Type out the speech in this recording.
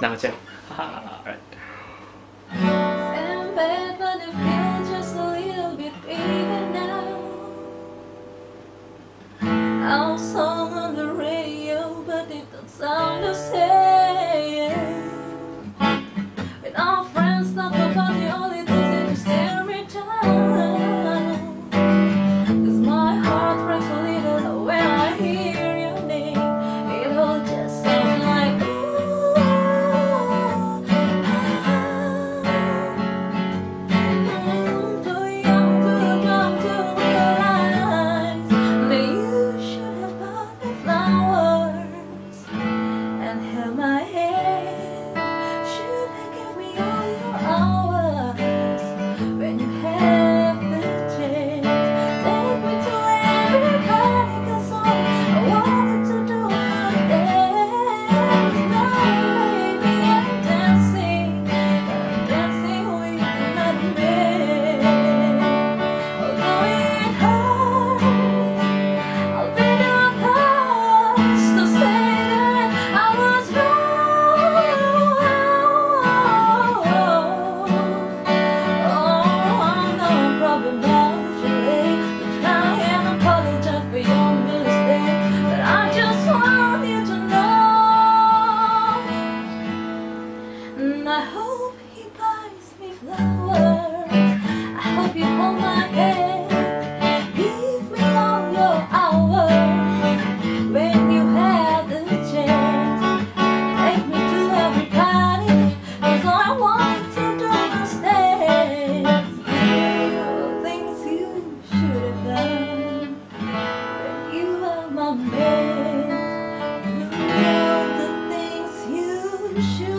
Now it's alright. And bad, but it feels just a little bit bigger now. Our song on the radio, but it don't sound the same. With our friends talk about the only things that just stare me down. 'Cause my heart breaks a little when I hear your name. It all just sounds like ooh, too young, too dumb to realize that you should have bought me flowers and held my hand. Should have given me all your hours when you had the chance. Take me to everybody, 'cause all I wanted to do was dance. Now, baby, I'm dancing with another man. Although it hurts, I'll be the first to say that I was wrong. Oh, no problem about you, babe. Try and apologize for your mistake, but I just want you to know. And I hope he buys me flowers. I hope you hold my hand. Give me all your hours when you had the chance. Take me to everybody, 'cause all I want to do is dance. All the things you should have done when you were my man. You know the things you should